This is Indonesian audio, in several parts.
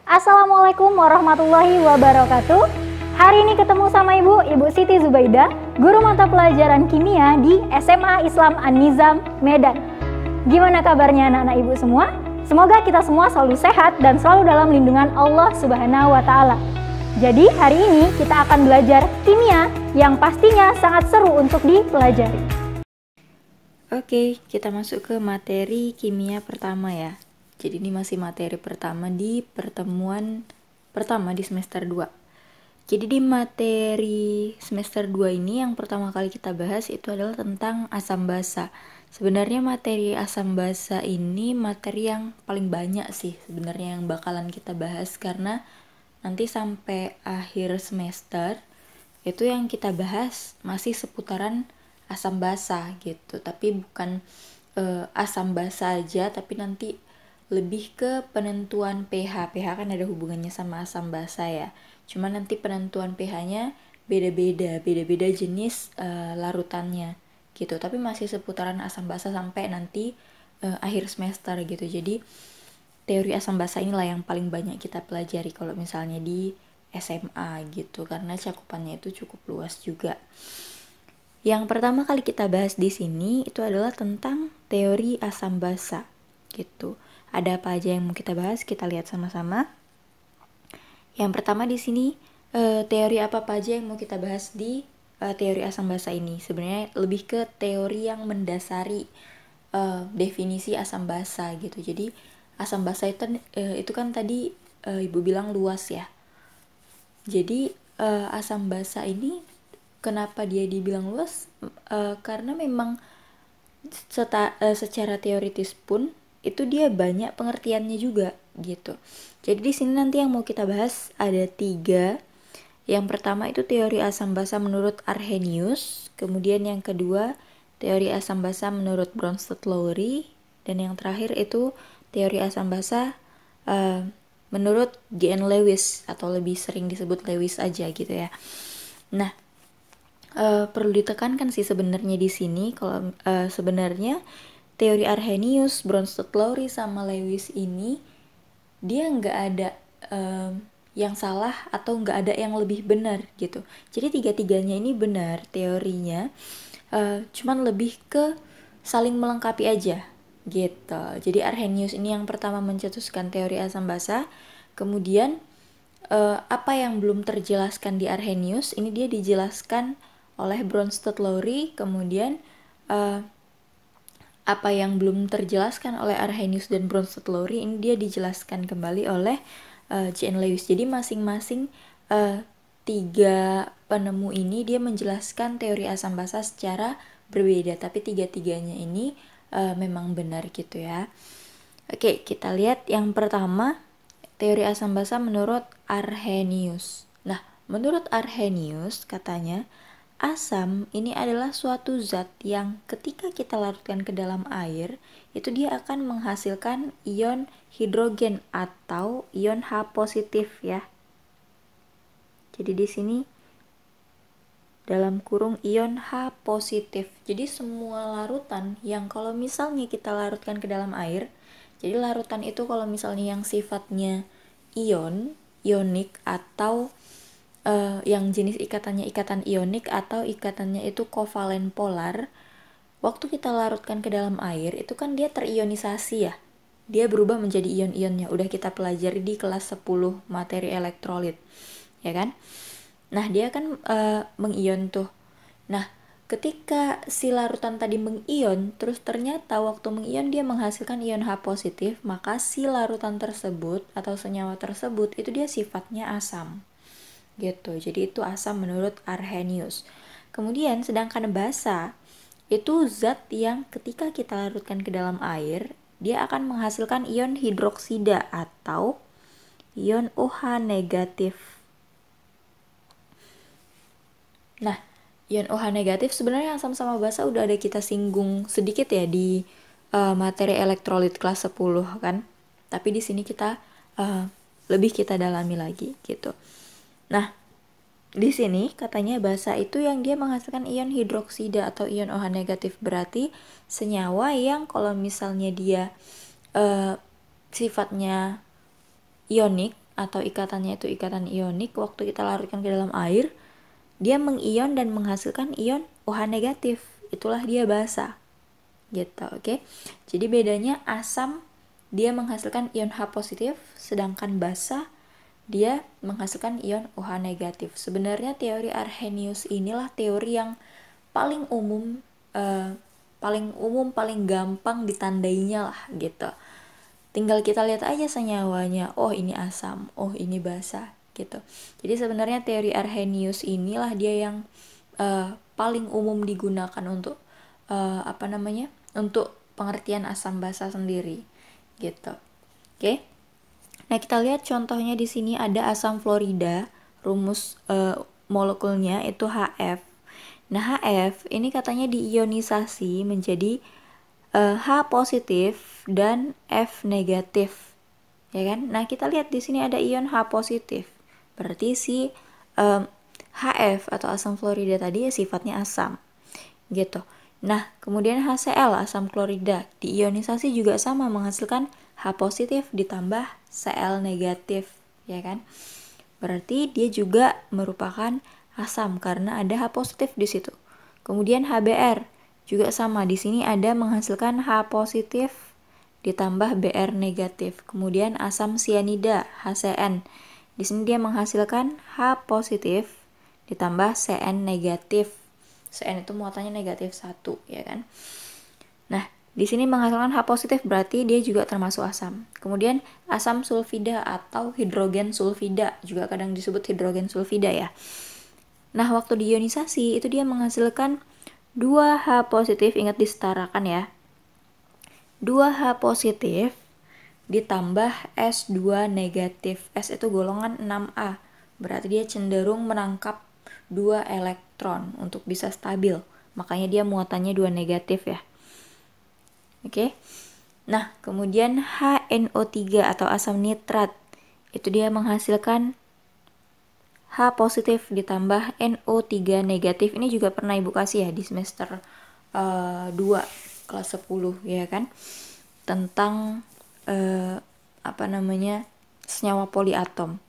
Assalamualaikum warahmatullahi wabarakatuh. Hari ini ketemu sama Ibu Siti Zubaidah, guru mata pelajaran kimia di SMA Islam An-Nizam, Medan. Gimana kabarnya anak-anak Ibu semua? Semoga kita semua selalu sehat dan selalu dalam lindungan Allah Subhanahu wa Ta'ala. Jadi hari ini kita akan belajar kimia yang pastinya sangat seru untuk dipelajari. Oke, kita masuk ke materi kimia pertama ya. Jadi ini masih materi pertama di pertemuan pertama di semester 2. Jadi di materi semester 2 ini yang pertama kali kita bahas itu adalah tentang asam basa. Sebenarnya materi asam basa ini materi yang paling banyak sih sebenarnya yang bakalan kita bahas, karena nanti sampai akhir semester itu yang kita bahas masih seputaran asam basa gitu. Tapi bukan asam basa aja, tapi nanti lebih ke penentuan pH. pH kan ada hubungannya sama asam basa ya. Cuma nanti penentuan pH-nya beda-beda jenis larutannya gitu. Tapi masih seputaran asam basa sampai nanti akhir semester gitu. Jadi teori asam basa inilah yang paling banyak kita pelajari kalau misalnya di SMA gitu, karena cakupannya itu cukup luas juga. Yang pertama kali kita bahas di sini itu adalah tentang teori asam basa gitu. Ada apa aja yang mau kita bahas? Kita lihat sama-sama. Yang pertama di sini teori apa aja yang mau kita bahas di teori asam basa ini. Sebenarnya lebih ke teori yang mendasari definisi asam basa gitu. Jadi asam basa itu kan tadi Ibu bilang luas ya. Jadi asam basa ini kenapa dia dibilang luas? Karena memang secara teoritis pun itu dia banyak pengertiannya juga gitu. Jadi di sini nanti yang mau kita bahas ada 3. Yang pertama itu teori asam basa menurut Arrhenius, kemudian yang kedua teori asam basa menurut Bronsted-Lowry, dan yang terakhir itu teori asam basa menurut G.N. Lewis atau lebih sering disebut Lewis aja gitu ya. Nah, perlu ditekankan sih sebenarnya di sini kalau sebenarnya teori Arrhenius, Bronsted-Lowry sama Lewis ini dia nggak ada yang salah atau nggak ada yang lebih benar gitu. Jadi 3-tiganya ini benar teorinya, cuman lebih ke saling melengkapi aja gitu. Jadi Arrhenius ini yang pertama mencetuskan teori asam basa, kemudian apa yang belum terjelaskan di Arrhenius ini dia dijelaskan oleh Bronsted-Lowry, kemudian apa yang belum terjelaskan oleh Arrhenius dan Bronsted-Lowry ini dia dijelaskan kembali oleh G.N. Lewis. Jadi masing-masing 3 penemu ini dia menjelaskan teori asam basa secara berbeda, tapi 3-tiganya ini memang benar gitu ya. Oke, kita lihat yang pertama teori asam basa menurut Arrhenius. Nah, menurut Arrhenius katanya asam ini adalah suatu zat yang ketika kita larutkan ke dalam air, itu dia akan menghasilkan ion hidrogen atau ion H positif ya. Jadi di sini dalam kurung ion H positif. Jadi semua larutan yang kalau misalnya kita larutkan ke dalam air, jadi larutan itu kalau misalnya yang sifatnya ionik atau yang jenis ikatannya ikatan ionik atau ikatannya itu kovalen polar, waktu kita larutkan ke dalam air itu kan dia terionisasi ya, dia berubah menjadi ion-ionnya. Udah kita pelajari di kelas 10 materi elektrolit ya kan. Nah dia kan mengion tuh. Nah ketika si larutan tadi mengion, terus ternyata waktu mengion dia menghasilkan ion H positif, maka si larutan tersebut atau senyawa tersebut itu dia sifatnya asam gitu. Jadi itu asam menurut Arrhenius. Kemudian sedangkan basa itu zat yang ketika kita larutkan ke dalam air dia akan menghasilkan ion hidroksida atau ion OH negatif. Nah, ion OH negatif sebenarnya asam sama basa udah ada kita singgung sedikit ya di materi elektrolit kelas 10 kan. Tapi di sini kita lebih kita dalami lagi gitu. Nah, di sini katanya basa itu yang dia menghasilkan ion hidroksida atau ion OH negatif, berarti senyawa yang kalau misalnya dia sifatnya ionik atau ikatannya itu ikatan ionik, waktu kita larutkan ke dalam air, dia mengion dan menghasilkan ion OH negatif. Itulah dia basa. Gitu, oke. Jadi bedanya asam dia menghasilkan ion H positif, sedangkan basa dia menghasilkan ion OH negatif. Sebenarnya teori Arrhenius inilah teori yang paling umum, paling gampang ditandainya lah gitu. Tinggal kita lihat aja senyawanya, oh ini asam, oh ini basa gitu. Jadi sebenarnya teori Arrhenius inilah dia yang paling umum digunakan untuk untuk pengertian asam basa sendiri gitu. Oke. Nah, kita lihat contohnya di sini ada asam fluorida, rumus molekulnya itu HF. Nah, HF ini katanya diionisasi menjadi H positif dan F negatif. Ya kan? Nah, kita lihat di sini ada ion H positif. Berarti si HF atau asam fluorida tadi sifatnya asam. Gitu. Nah, kemudian HCl asam klorida diionisasi juga sama menghasilkan H positif ditambah Cl negatif, ya kan? Berarti dia juga merupakan asam karena ada H positif di situ. Kemudian HBr juga sama, di sini ada menghasilkan H positif ditambah Br negatif. Kemudian asam sianida HCN, di sini dia menghasilkan H positif ditambah Cn negatif. Cn itu muatannya negatif 1, ya kan? Nah, di sini menghasilkan H positif berarti dia juga termasuk asam. Kemudian asam sulfida atau hidrogen sulfida, juga kadang disebut hidrogen sulfida ya. Nah, waktu diionisasi itu dia menghasilkan 2H positif, ingat disetarakan ya. 2H positif ditambah S2 negatif. S itu golongan 6A. Berarti dia cenderung menangkap 2 elektron untuk bisa stabil. Makanya dia muatannya 2 negatif ya. Oke. Nah, kemudian HNO3 atau asam nitrat. Itu dia menghasilkan H positif ditambah NO3 negatif. Ini juga pernah Ibu kasih ya di semester 2 kelas 10 ya kan. Tentang senyawa poliatom.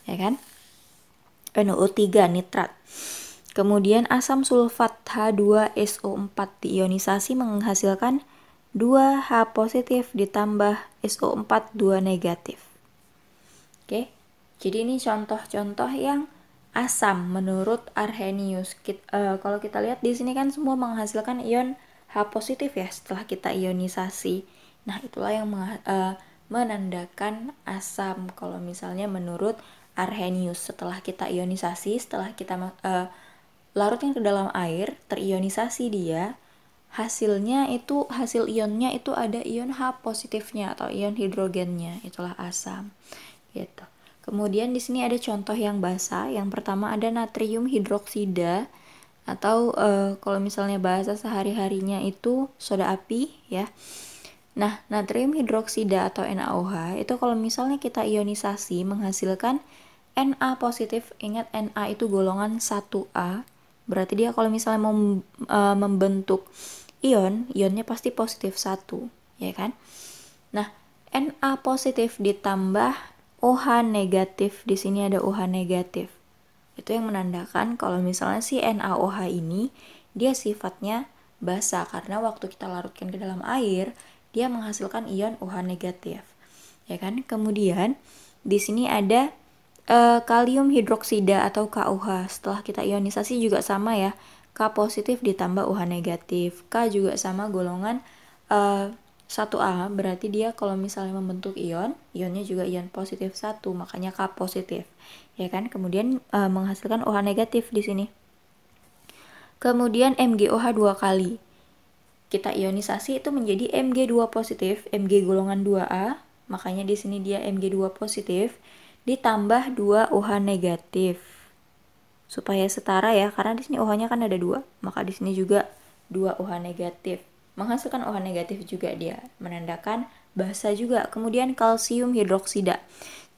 Ya kan? NO3 nitrat. Kemudian asam sulfat H2SO4 diionisasi menghasilkan 2H positif ditambah SO4 2 negatif. Oke. Jadi ini contoh-contoh yang asam menurut Arrhenius. Kalau kita lihat di sini kan semua menghasilkan ion H positif ya setelah kita ionisasi. Nah, itulah yang menandakan asam kalau misalnya menurut Arrhenius. Setelah kita ionisasi, setelah kita larutkan ke dalam air, terionisasi dia, hasil ionnya itu ada ion H positifnya atau ion hidrogennya, itulah asam gitu. Kemudian di sini ada contoh yang basa. Yang pertama ada natrium hidroksida atau kalau misalnya bahasa sehari-harinya itu soda api ya. Nah, natrium hidroksida atau NaOH itu kalau misalnya kita ionisasi menghasilkan Na positif. Ingat Na itu golongan 1A. Berarti dia kalau misalnya mau membentuk ionnya pasti positif 1, ya kan? Nah, Na positif ditambah OH negatif. Di sini ada OH negatif. Itu yang menandakan kalau misalnya si NaOH ini dia sifatnya basa karena waktu kita larutkan ke dalam air dia menghasilkan ion OH negatif, ya kan? Kemudian di sini ada kalium hidroksida atau KOH. Setelah kita ionisasi juga sama ya, K positif ditambah OH negatif. K juga sama golongan 1A, berarti dia kalau misalnya membentuk ionnya juga ion positif 1, makanya K positif, ya kan? Kemudian menghasilkan OH negatif di sini. Kemudian MgOH 2 kali. Kita ionisasi itu menjadi Mg2 positif, Mg golongan 2A, makanya di sini dia Mg2 positif ditambah 2 OH negatif. Supaya setara ya, karena di sini OH-nya kan ada 2, maka di sini juga 2 OH negatif. Menghasilkan OH negatif juga dia, menandakan basa juga. Kemudian kalsium hidroksida,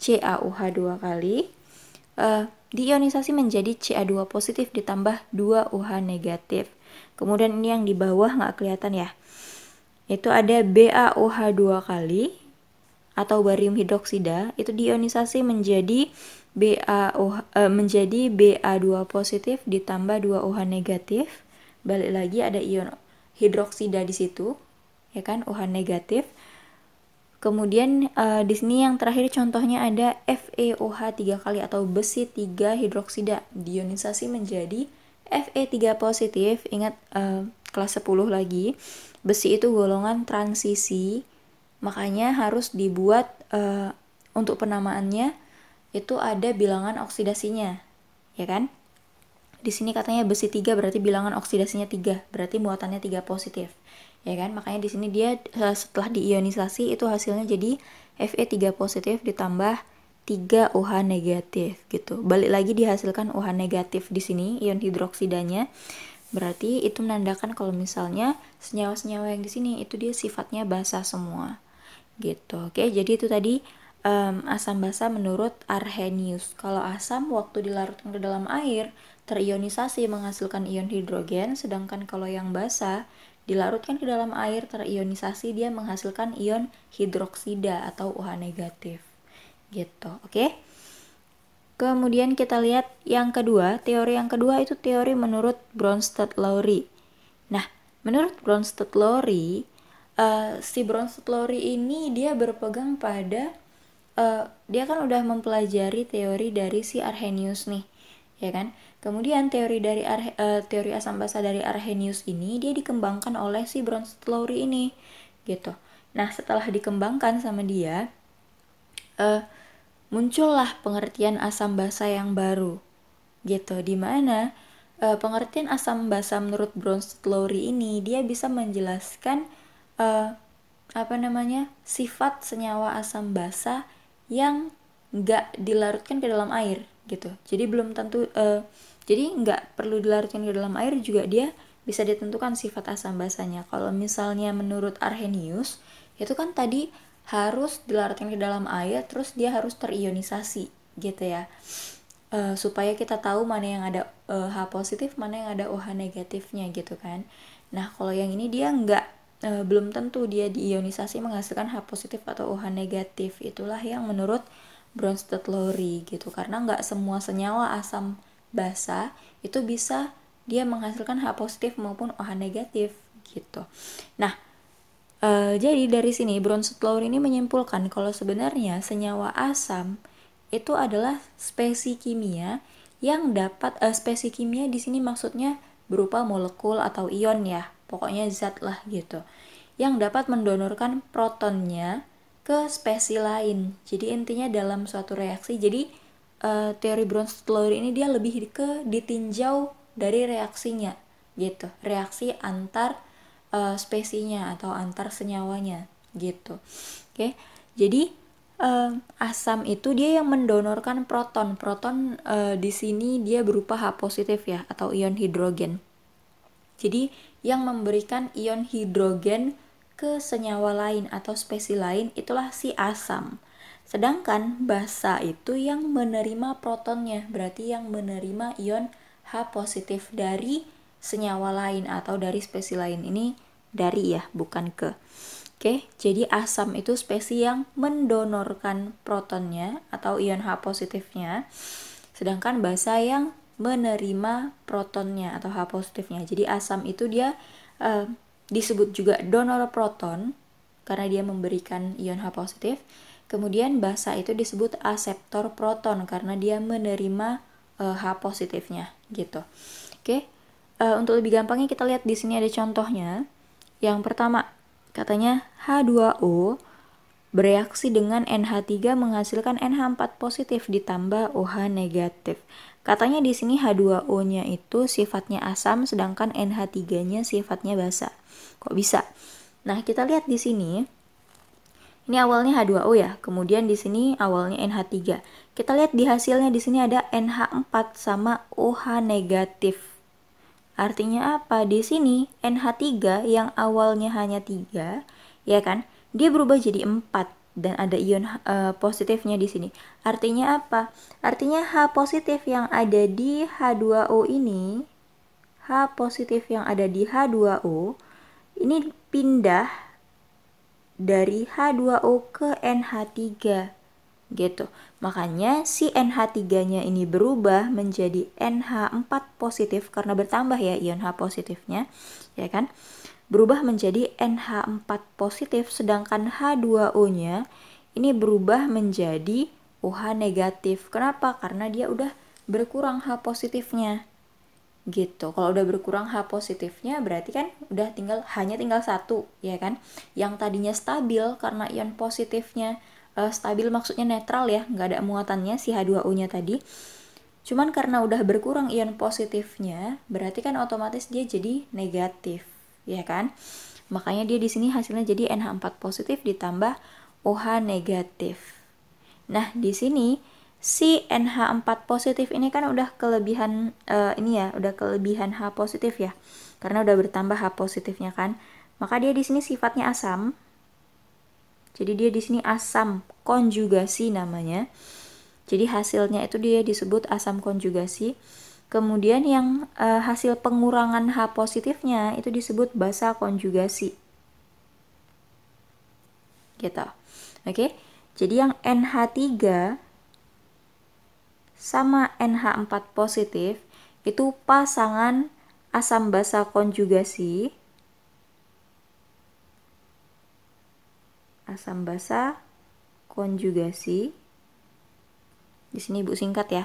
CaOH 2 kali, diionisasi menjadi Ca2 positif ditambah 2 OH negatif. Kemudian ini yang di bawah nggak kelihatan ya. Itu ada BaOH 2 kali atau barium hidroksida itu diionisasi menjadi menjadi Ba2 positif ditambah 2OH negatif. Balik lagi ada ion hidroksida di situ, ya kan, OH negatif. Kemudian di sini yang terakhir contohnya ada FeOH 3 kali atau besi 3 hidroksida diionisasi menjadi Fe3 positif. Ingat kelas 10 lagi, besi itu golongan transisi, makanya harus dibuat untuk penamaannya itu ada bilangan oksidasinya, ya kan? Di sini katanya besi 3 berarti bilangan oksidasinya 3, berarti muatannya 3 positif. Ya kan? Makanya di sini dia setelah diionisasi itu hasilnya jadi Fe3 positif ditambah 3 OH negatif gitu. Balik lagi dihasilkan OH negatif di sini ion hidroksidanya. Berarti itu menandakan kalau misalnya senyawa-senyawa yang di sini itu dia sifatnya basa semua. Gitu. Oke, jadi itu tadi asam basa menurut Arrhenius. Kalau asam waktu dilarutkan ke dalam air terionisasi menghasilkan ion hidrogen, sedangkan kalau yang basa dilarutkan ke dalam air terionisasi dia menghasilkan ion hidroksida atau OH negatif. Gitu, oke? Kemudian kita lihat yang kedua, teori yang kedua itu teori menurut Bronsted-Lowry. Nah, menurut Bronsted-Lowry, si Bronsted-Lowry ini dia berpegang pada dia kan udah mempelajari teori dari si Arrhenius nih, ya kan? Kemudian teori dari teori asam basa dari Arrhenius ini dia dikembangkan oleh si Bronsted-Lowry ini, gitu. Nah, setelah dikembangkan sama dia, muncullah pengertian asam basa yang baru, gitu. Dimana pengertian asam basa menurut Bronsted-Lowry ini dia bisa menjelaskan sifat senyawa asam basa yang nggak dilarutkan ke dalam air gitu. Jadi belum tentu jadi nggak perlu dilarutkan ke dalam air juga dia bisa ditentukan sifat asam basanya. Kalau misalnya menurut Arrhenius itu kan tadi harus dilarutkan ke dalam air terus dia harus terionisasi gitu ya. Supaya kita tahu mana yang ada H positif, mana yang ada OH negatifnya gitu kan. Nah, kalau yang ini dia nggak belum tentu dia diionisasi menghasilkan H positif atau OH negatif. Itulah yang menurut Bronsted-Lowry gitu, karena nggak semua senyawa asam basa itu bisa dia menghasilkan H positif maupun OH negatif gitu. Nah, jadi dari sini Bronsted-Lowry ini menyimpulkan kalau sebenarnya senyawa asam itu adalah spesies kimia yang dapat spesies kimia di sini maksudnya berupa molekul atau ion ya, pokoknya zat lah gitu, yang dapat mendonorkan protonnya ke spesies lain. Jadi intinya dalam suatu reaksi, jadi teori Bronsted-Lowry ini dia lebih ke ditinjau dari reaksinya gitu, reaksi antar spesiesnya atau antar senyawanya gitu. Oke, jadi asam itu dia yang mendonorkan proton. Proton di sini dia berupa H positif ya atau ion hidrogen. Jadi yang memberikan ion hidrogen ke senyawa lain atau spesies lain itulah si asam. Sedangkan basa itu yang menerima protonnya, berarti yang menerima ion H positif dari senyawa lain atau dari spesies lain. Ini dari ya, bukan ke. Oke, jadi asam itu spesies yang mendonorkan protonnya atau ion H positifnya, sedangkan basa yang menerima protonnya atau H positifnya. Jadi asam itu dia disebut juga donor proton karena dia memberikan ion H positif. Kemudian basa itu disebut aseptor proton karena dia menerima H positifnya gitu. Oke, untuk lebih gampangnya kita lihat di sini ada contohnya. Yang pertama, katanya H2O bereaksi dengan NH3 menghasilkan NH4 positif ditambah OH negatif. Katanya di sini H2O-nya itu sifatnya asam sedangkan NH3-nya sifatnya basa. Kok bisa? Nah, kita lihat di sini. Ini awalnya H2O ya, kemudian di sini awalnya NH3. Kita lihat di hasilnya di sini ada NH4 sama OH negatif. Artinya apa? Di sini NH3 yang awalnya hanya 3, ya kan? Dia berubah jadi 4 dan ada ion positifnya di sini. Artinya apa? Artinya H positif yang ada di H2O ini, H positif yang ada di H2O ini pindah dari H2O ke NH3 gitu. Makanya si NH3-nya ini berubah menjadi NH4 positif karena bertambah ya ion H positifnya, ya kan? Berubah menjadi NH4 positif, sedangkan H2O-nya ini berubah menjadi OH negatif. Kenapa? Karena dia udah berkurang H positifnya. Gitu. Kalau udah berkurang H positifnya berarti kan udah hanya tinggal satu, ya kan? Yang tadinya stabil karena ion positifnya stabil maksudnya netral ya, nggak ada muatannya si H2O-nya tadi. Cuman karena udah berkurang ion positifnya, berarti kan otomatis dia jadi negatif, ya kan? Makanya dia di sini hasilnya jadi NH4 positif ditambah OH negatif. Nah, di sini si NH4 positif ini kan udah kelebihan udah kelebihan H positif ya. Karena udah bertambah H positifnya kan. Maka dia di sini sifatnya asam. Jadi dia di sini asam konjugasi namanya. Jadi hasilnya itu dia disebut asam konjugasi. Kemudian yang hasil pengurangan H positifnya itu disebut basa konjugasi. Gitu. Oke. Jadi yang NH3 sama NH4 positif itu pasangan asam basa konjugasi. Asam basa konjugasi. Di sini Ibu singkat ya.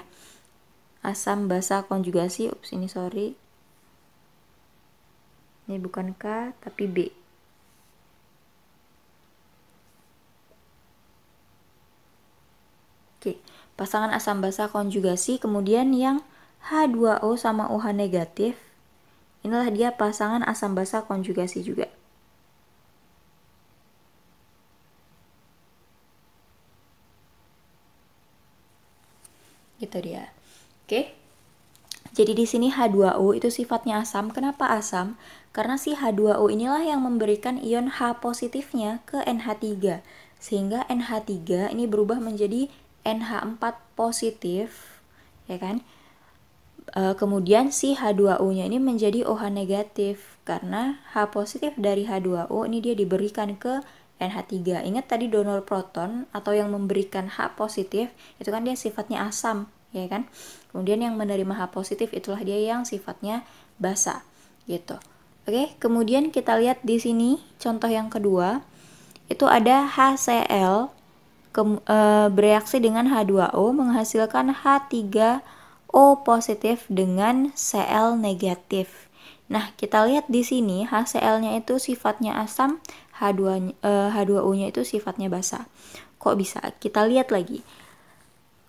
Asam basa konjugasi. Ini sorry. Ini bukan K tapi B. Oke, pasangan asam basa konjugasi, kemudian yang H2O sama OH negatif, inilah dia pasangan asam basa konjugasi juga. Gitu dia. Oke. Jadi di sini H2O itu sifatnya asam. Kenapa asam? Karena si H2O inilah yang memberikan ion H positifnya ke NH3. Sehingga NH3 ini berubah menjadi NH4 positif, ya kan? Kemudian si H2O-nya ini menjadi OH negatif karena H positif dari H2O ini dia diberikan ke NH3. Ingat tadi donor proton atau yang memberikan H positif itu kan dia sifatnya asam, ya kan? Kemudian yang menerima H positif itulah dia yang sifatnya basa, gitu. Oke, kemudian kita lihat di sini contoh yang kedua itu ada HCl bereaksi dengan H2O menghasilkan H3O positif dengan Cl negatif. Nah, kita lihat di sini HCl-nya itu sifatnya asam, H2O-nya itu sifatnya basa. Kok bisa? Kita lihat lagi.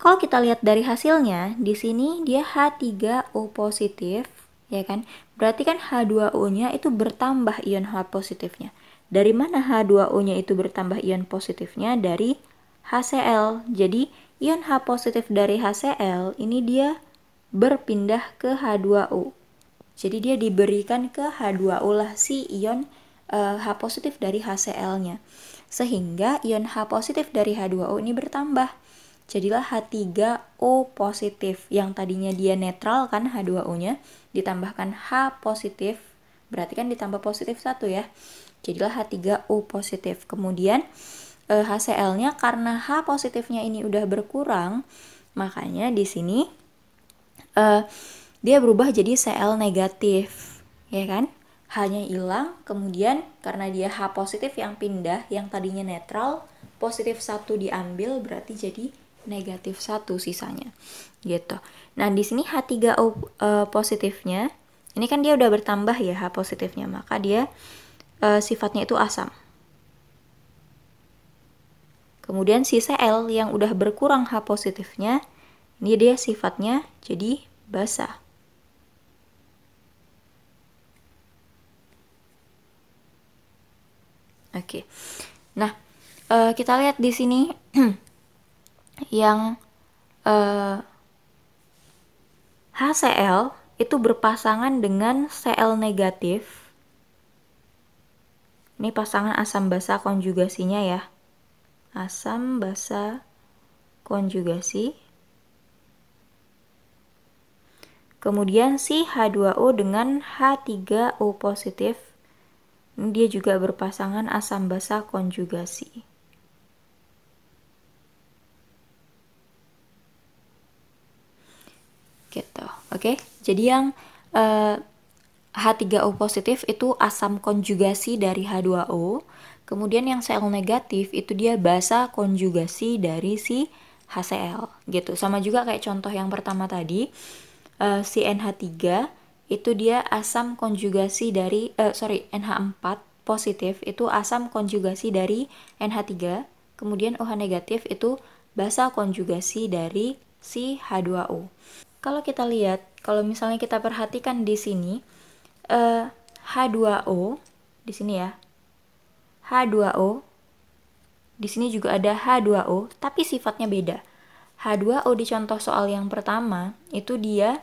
Kalau kita lihat dari hasilnya, di sini dia H3O positif, ya kan? Berarti kan H2O-nya itu bertambah ion H positifnya. Dari mana H2O-nya itu bertambah ion positifnya? Dari HCl. Jadi ion H positif dari HCl ini dia berpindah ke H2O. Jadi dia diberikan ke H2O lah si ion H positif dari HCl-nya. Sehingga ion H positif dari H2O ini bertambah. Jadilah H3O positif. Yang tadinya dia netral kan H2O-nya ditambahkan H positif. Berarti kan ditambah positif 1 ya. Jadilah H3O positif. Kemudian HCl-nya karena H positifnya ini udah berkurang, makanya di sini dia berubah jadi Cl negatif, ya kan? H-nya hilang, kemudian karena dia H positif yang pindah, yang tadinya netral, positif 1 diambil, berarti jadi negatif 1 sisanya, gitu. Nah di sini H3O positifnya, ini kan dia udah bertambah ya H positifnya, maka dia sifatnya itu asam. Kemudian si Cl yang udah berkurang H positifnya, ini dia sifatnya jadi basa. Oke. Nah, kita lihat di sini yang HCl itu berpasangan dengan Cl negatif. Ini pasangan asam basa konjugasinya ya. Asam basa konjugasi. Kemudian si H2O dengan H3O positif Dia juga berpasangan asam basa konjugasi. Gitu. Oke. Jadi yang H3O positif itu asam konjugasi dari H2O. Kemudian yang Cl negatif itu dia basa konjugasi dari si HCl gitu. Sama juga kayak contoh yang pertama tadi, si NH3 itu dia asam konjugasi dari NH4 positif itu asam konjugasi dari NH3. Kemudian OH negatif itu basa konjugasi dari si H2O. Kalau kita lihat, kalau misalnya kita perhatikan di sini, H2O di sini ya. H2O di sini juga ada H2O, tapi sifatnya beda. H2O di contoh soal yang pertama itu dia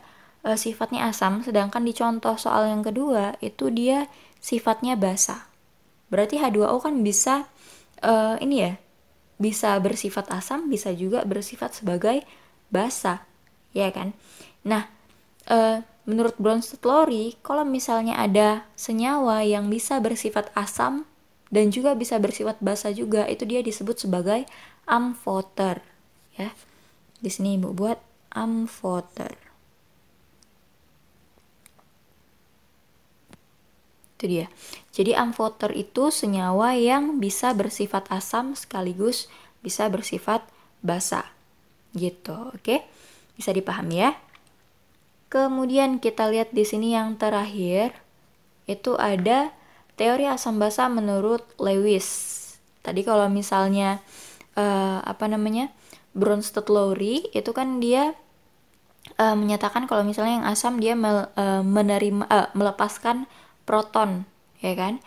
sifatnya asam, sedangkan di contoh soal yang kedua itu dia sifatnya basa. Berarti H2O kan bisa bisa bersifat asam, bisa juga bersifat sebagai basa, ya kan? Nah, menurut Bronsted-Lowry, kalau misalnya ada senyawa yang bisa bersifat asam dan juga bisa bersifat basa juga, itu dia disebut sebagai amphoter, ya. Di sini Ibu buat amphoter. Itu dia. Jadi amphoter itu senyawa yang bisa bersifat asam sekaligus bisa bersifat basa. Gitu, oke? Bisa dipahami ya? Kemudian kita lihat di sini yang terakhir itu ada teori asam basa menurut Lewis. Tadi kalau misalnya Bronsted-Lowry itu kan dia menyatakan kalau misalnya yang asam dia melepaskan proton, ya kan?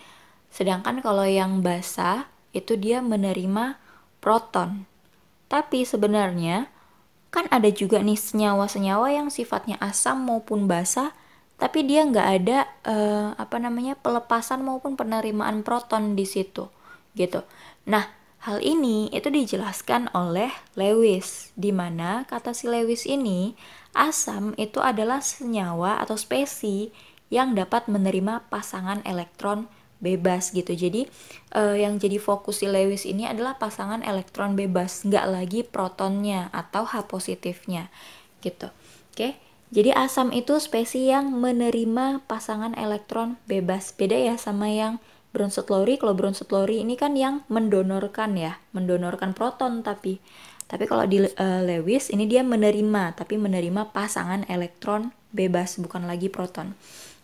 Sedangkan kalau yang basa itu dia menerima proton. Tapi sebenarnya kan ada juga nih senyawa-senyawa yang sifatnya asam maupun basa, tapi dia nggak ada pelepasan maupun penerimaan proton di situ, gitu. Nah, hal ini itu dijelaskan oleh Lewis, di mana kata si Lewis ini, asam itu adalah senyawa atau spesi yang dapat menerima pasangan elektron bebas gitu. Jadi yang jadi fokus si Lewis ini adalah pasangan elektron bebas, nggak lagi protonnya atau H positifnya gitu. Oke, jadi asam itu spesi yang menerima pasangan elektron bebas. Beda ya sama yang Bronsted-Lowry. Kalau Bronsted-Lowry ini kan yang mendonorkan ya, mendonorkan proton, tapi kalau di Lewis ini dia menerima, tapi menerima pasangan elektron bebas, bukan lagi proton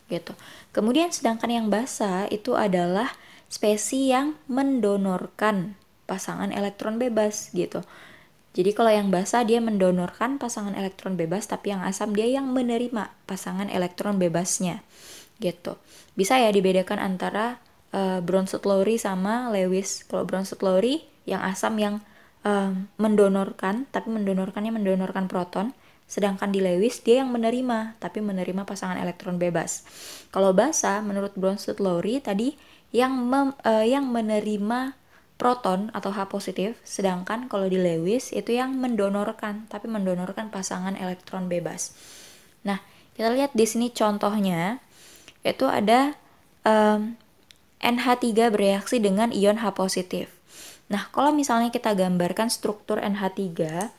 gitu. Kemudian sedangkan yang basa itu adalah spesi yang mendonorkan pasangan elektron bebas gitu. Jadi kalau yang basa dia mendonorkan pasangan elektron bebas, tapi yang asam dia yang menerima pasangan elektron bebasnya gitu. Bisa ya dibedakan antara Bronsted-Lowry sama Lewis. Kalau Bronsted-Lowry yang asam yang mendonorkan, tapi mendonorkan proton. Sedangkan di Lewis dia yang menerima, tapi menerima pasangan elektron bebas. Kalau basa menurut Bronsted-Lowry tadi yang menerima proton atau H positif, sedangkan kalau di Lewis itu yang mendonorkan, tapi mendonorkan pasangan elektron bebas. Nah, kita lihat di sini contohnya, itu ada NH3 bereaksi dengan ion H positif. Nah, kalau misalnya kita gambarkan struktur NH3,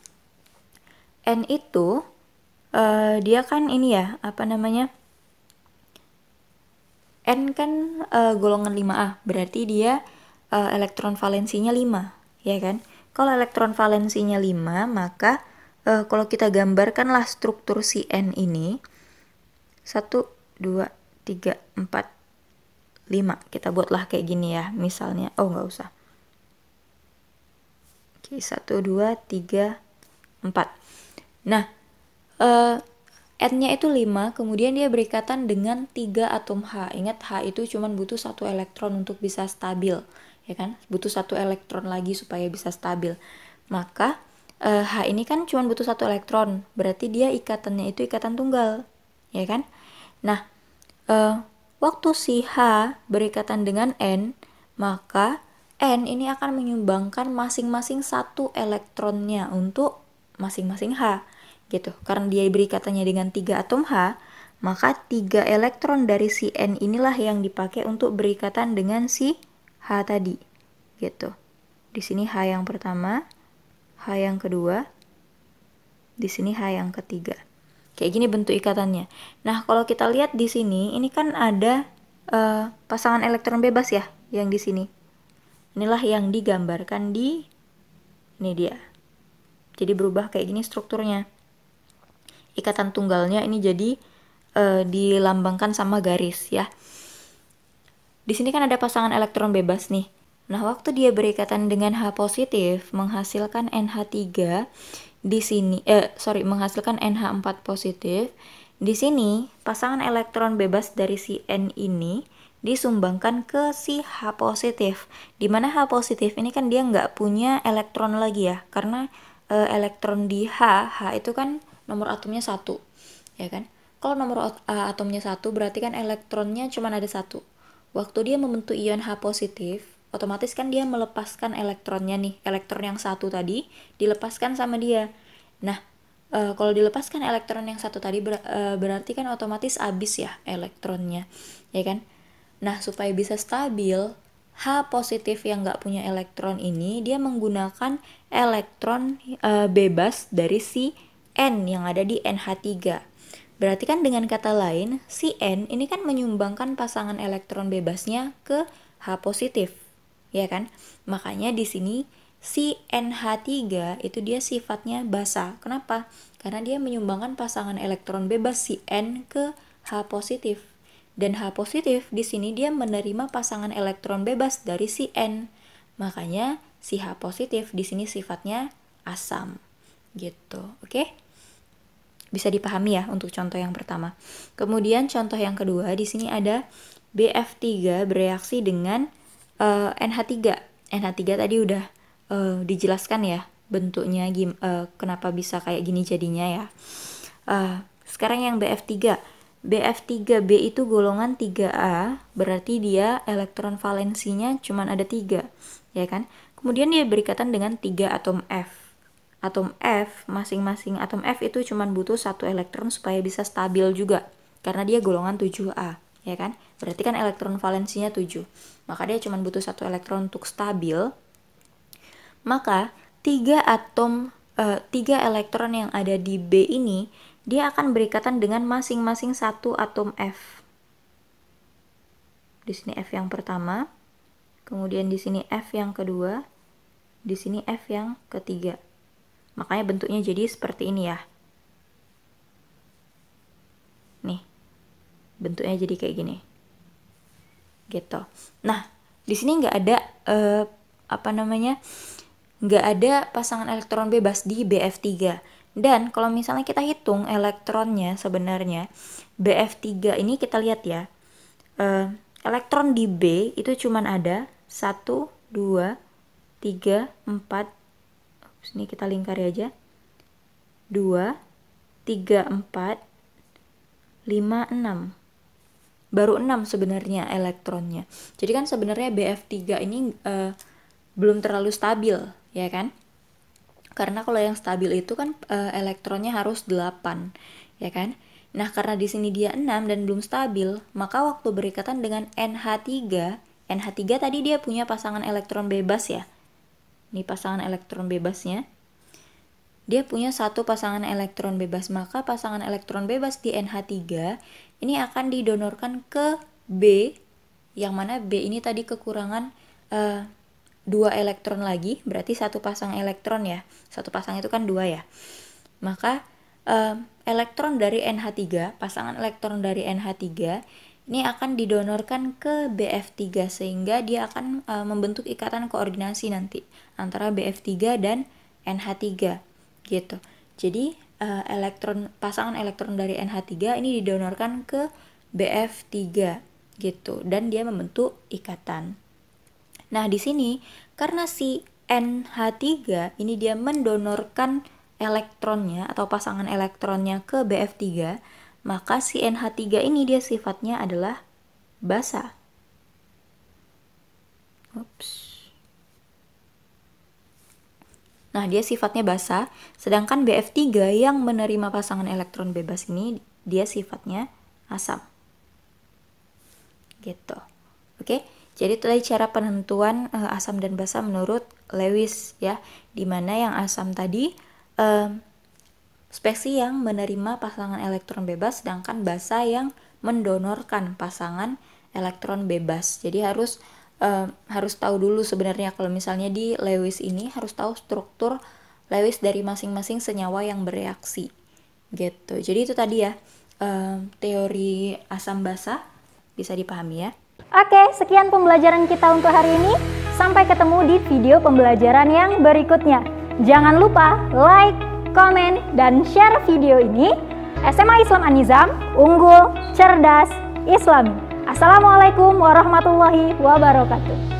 N itu dia kan ini ya, N kan golongan 5A, berarti dia elektron valensinya 5, ya kan? Kalau elektron valensinya 5, maka kalau kita gambarkanlah struktur si N ini 1, 2, 3, 4, 5. Kita buatlah kayak gini ya, misalnya. Oh, nggak usah. Oke, 1, 2, 3, 4. Nah, N-nya itu 5, kemudian dia berikatan dengan 3 atom H. Ingat, H itu cuma butuh 1 elektron untuk bisa stabil, ya kan? Butuh 1 elektron lagi supaya bisa stabil. Maka H ini kan cuma butuh 1 elektron, berarti dia ikatannya itu ikatan tunggal, ya kan? Nah, waktu si H berikatan dengan N, maka N ini akan menyumbangkan masing-masing 1 elektronnya untuk masing-masing H gitu. Karena dia berikatannya dengan 3 atom H, Maka 3 elektron dari si N inilah yang dipakai untuk berikatan dengan si H tadi. Gitu. Di sini H yang pertama, H yang kedua, di sini H yang ketiga. Kayak gini bentuk ikatannya. Nah, kalau kita lihat di sini, ini kan ada pasangan elektron bebas ya, yang di sini. Inilah yang digambarkan di ini dia. Jadi berubah kayak gini strukturnya. Ikatan tunggalnya ini jadi dilambangkan sama garis ya. Di sini kan ada pasangan elektron bebas nih. Nah, waktu dia berikatan dengan H positif menghasilkan NH3 di sini menghasilkan NH4 positif. Di sini pasangan elektron bebas dari si N ini disumbangkan ke si H positif. Dimana H positif ini kan dia nggak punya elektron lagi ya, karena elektron di H itu kan nomor atomnya 1, ya kan? Kalau nomor atomnya 1 berarti kan elektronnya cuma ada 1. Waktu dia membentuk ion H positif, otomatis kan dia melepaskan elektronnya nih, elektron yang 1 tadi dilepaskan sama dia. Nah, kalau dilepaskan elektron yang 1 tadi berarti kan otomatis habis ya elektronnya, ya kan? Nah, supaya bisa stabil, H positif yang nggak punya elektron ini dia menggunakan elektron bebas dari si N yang ada di NH3. Berarti kan dengan kata lain, si N ini kan menyumbangkan pasangan elektron bebasnya ke H positif, ya kan? Makanya di sini si NH3 itu dia sifatnya basa. Kenapa? Karena dia menyumbangkan pasangan elektron bebas si N ke H positif. Dan H positif di sini dia menerima pasangan elektron bebas dari si N. Makanya si H positif di sini sifatnya asam. Gitu, oke? Bisa dipahami ya untuk contoh yang pertama. Kemudian contoh yang kedua, di sini ada BF3 bereaksi dengan NH3. NH3 tadi udah dijelaskan ya bentuknya kenapa bisa kayak gini jadinya ya. Sekarang yang BF3. BF3B itu golongan 3A, berarti dia elektron valensinya cuma ada 3, ya kan? Kemudian dia berikatan dengan 3 atom F. Atom F, masing-masing atom F itu cuma butuh 1 elektron supaya bisa stabil juga, karena dia golongan 7A, ya kan? Berarti kan elektron valensinya 7, maka dia cuma butuh 1 elektron untuk stabil. Maka 3 elektron yang ada di B ini, dia akan berikatan dengan masing-masing 1 atom F. Di sini F yang pertama, kemudian di sini F yang kedua, di sini F yang ketiga. Makanya bentuknya jadi seperti ini ya. Nih. Bentuknya jadi kayak gini. Gitu. Nah, di sini nggak ada nggak ada pasangan elektron bebas di BF3. Dan kalau misalnya kita hitung elektronnya sebenarnya, BF3 ini kita lihat ya. Elektron di B itu cuman ada 1, 2, 3, 4. Ini kita lingkari aja. 2, 3, 4, 5, 6. Baru 6 sebenarnya elektronnya. Jadi kan sebenarnya BF3 ini belum terlalu stabil, ya kan? Karena kalau yang stabil itu kan elektronnya harus 8, ya kan? Nah, karena di sini dia 6 dan belum stabil, maka waktu berikatan dengan NH3 tadi dia punya pasangan elektron bebas ya. Ini pasangan elektron bebasnya. Dia punya 1 pasangan elektron bebas, maka pasangan elektron bebas di NH3 ini akan didonorkan ke B, yang mana B ini tadi kekurangan 2 elektron lagi, berarti 1 pasang elektron ya. 1 pasang itu kan 2 ya. Maka elektron dari NH3, pasangan elektron dari NH3 ini akan didonorkan ke BF3 sehingga dia akan membentuk ikatan koordinasi nanti antara BF3 dan NH3 gitu. Jadi pasangan elektron dari NH3 ini didonorkan ke BF3 gitu dan dia membentuk ikatan. Nah, di sini karena si NH3 ini dia mendonorkan elektronnya atau pasangan elektronnya ke BF3, maka si NH3 ini dia sifatnya adalah basa. Nah, dia sifatnya basa, sedangkan BF3 yang menerima pasangan elektron bebas ini dia sifatnya asam. Gitu. Oke. Jadi itu tadi cara penentuan asam dan basa menurut Lewis ya. Dimana yang asam tadi spesies yang menerima pasangan elektron bebas, sedangkan basa yang mendonorkan pasangan elektron bebas. Jadi harus tahu dulu sebenarnya kalau misalnya di Lewis ini harus tahu struktur Lewis dari masing-masing senyawa yang bereaksi. Gitu. Jadi itu tadi ya teori asam basa bisa dipahami ya. Oke, sekian pembelajaran kita untuk hari ini. Sampai ketemu di video pembelajaran yang berikutnya. Jangan lupa like, komen, dan share video ini. SMA Islam An-Nizam, unggul, cerdas, Islami. Assalamualaikum warahmatullahi wabarakatuh.